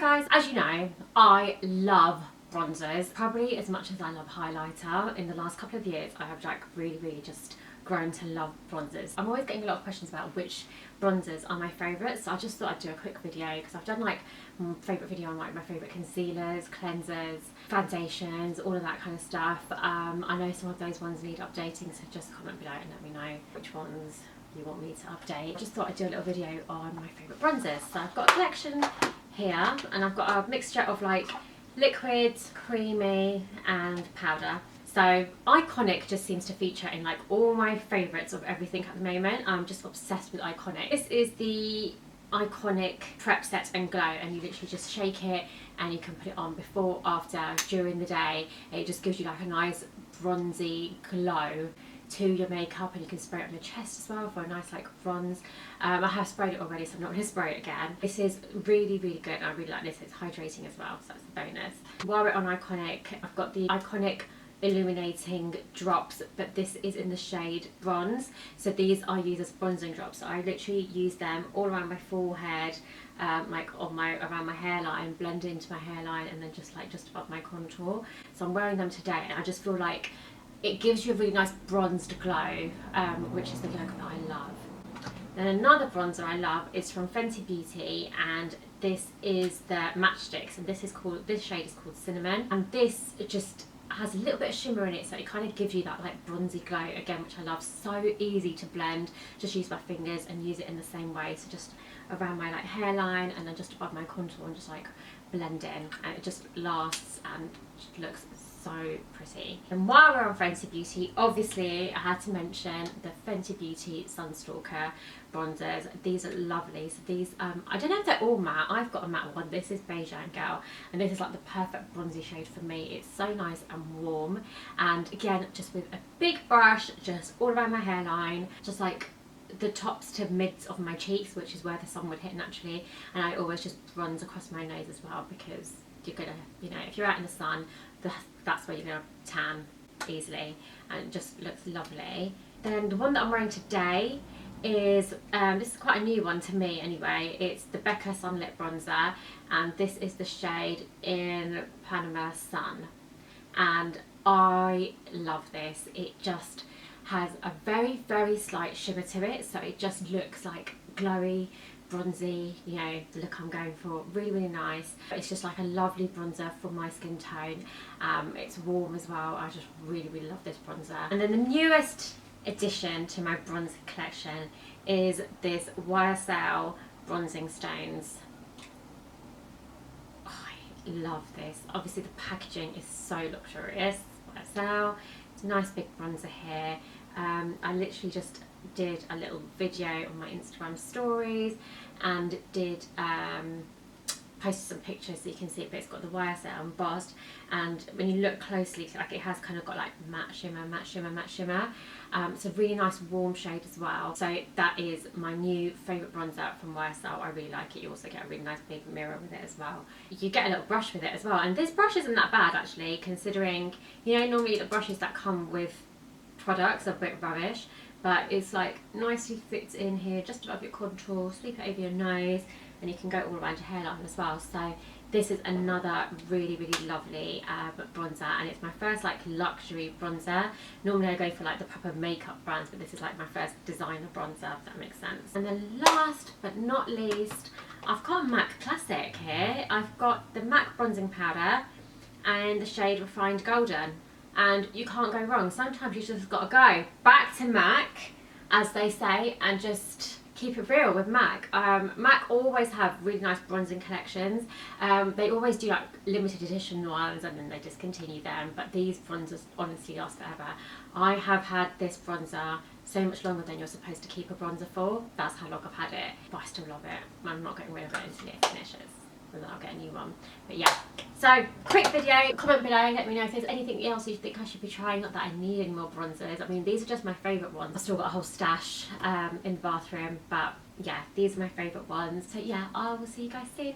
guys, as you know, I love bronzers, probably as much as I love highlighter. In the last couple of years, I have like really just grown to love bronzers. I'm always getting a lot of questions about which bronzers are my favourites, so I just thought I'd do a quick video because I've done like my favourite video on like my favourite concealers, cleansers, foundations, all of that kind of stuff. I know some of those ones need updating, so just comment below and let me know which ones you want me to update. I just thought I'd do a little video on my favourite bronzers. So I've got a collection here and I've got a mixture of like liquid, creamy and powder. So Iconic just seems to feature in like all my favourites of everything at the moment. I'm just obsessed with Iconic. This is the Iconic Prep Set and Glow, and you literally just shake it and you can put it on before, after, during the day. It just gives you like a nice bronzy glow to your makeup, and you can spray it on your chest as well for a nice like bronze. I have sprayed it already, so I'm not going to spray it again. This is really good and I really like this. It's hydrating as well, so that's a bonus. While we're on Iconic, I've got the Iconic Illuminating drops, but this is in the shade bronze, so these are used as bronzing drops. So I literally use them all around my forehead, like on around my hairline, blend into my hairline, and then just above my contour. So I'm wearing them today and I just feel like it gives you a really nice bronzed glow, which is the look that I love. Then another bronzer I love is from Fenty Beauty, and this is the Matchstix, and this shade is called Cinnamon, and this just has a little bit of shimmer in it, so it kind of gives you that like bronzy glow again, which I love. So easy to blend, just use my fingers and use it in the same way, so just around my like hairline and then just above my contour and just like blend in, and it just lasts and just looks so pretty. And while we're on Fenty Beauty, obviously I had to mention the Fenty Beauty Sunstalker bronzers. These are lovely. So these, I don't know if they're all matte. I've got a matte one. This is Beijing Girl, and this is like the perfect bronzy shade for me. It's so nice and warm, and again, just with a big brush, just all around my hairline, just like the tops to mids of my cheeks, which is where the sun would hit naturally. And I always just bronze across my nose as well, because you're gonna, you know, if you're out in the sun, that's where you're gonna tan easily, and it just looks lovely. Then the one that I'm wearing today is, this is quite a new one to me anyway. It's the Becca Sun Lip Bronzer, and this is the shade in Panama Sun, and I love this. It just has a very slight shimmer to it, so it just looks like glowy, bronzy, you know, the look I'm going for. Really nice. It's just like a lovely bronzer for my skin tone. It's warm as well. I just really love this bronzer. And then the newest addition to my bronzer collection is this Ysl Bronzing Stones. I love this. Obviously the packaging is so luxurious. Ysl. It's a nice big bronzer here. I literally just did a little video on my Instagram stories and did posted some pictures so you can see it, but it's got the Ysl embossed, and when you look closely, like it has kind of got like matte shimmer. It's a really nice warm shade as well. So that is my new favourite bronzer from Ysl. I really like it. You also get a really nice big mirror with it as well. You get a little brush with it as well, and this brush isn't that bad actually, considering, you know, normally the brushes that come with products are a bit rubbish, but it's like nicely fits in here just above your contour, sweep it over your nose, and you can go all around your hairline as well. So this is another really lovely bronzer, and it's my first like luxury bronzer. Normally I go for like the proper makeup brands, but this is like my first designer bronzer, if that makes sense. And then last but not least, I've got a MAC classic here. I've got the MAC bronzing powder and the shade Refined Golden, and you can't go wrong. Sometimes you just gotta go back to MAC, as they say, and just keep it real with MAC. MAC always have really nice bronzing collections. They always do like limited edition ones and then they discontinue them, but these bronzers honestly last forever. I have had this bronzer so much longer than you're supposed to keep a bronzer for. That's how long I've had it, but I still love it. I'm not getting rid of it until it finishes, and then I'll get a new one. But yeah, so quick video. Comment below, let me know if there's anything else you think I should be trying. Not that I need any more bronzers. I mean, these are just my favourite ones. I've still got a whole stash in the bathroom, but yeah, these are my favourite ones. So yeah, I will see you guys soon.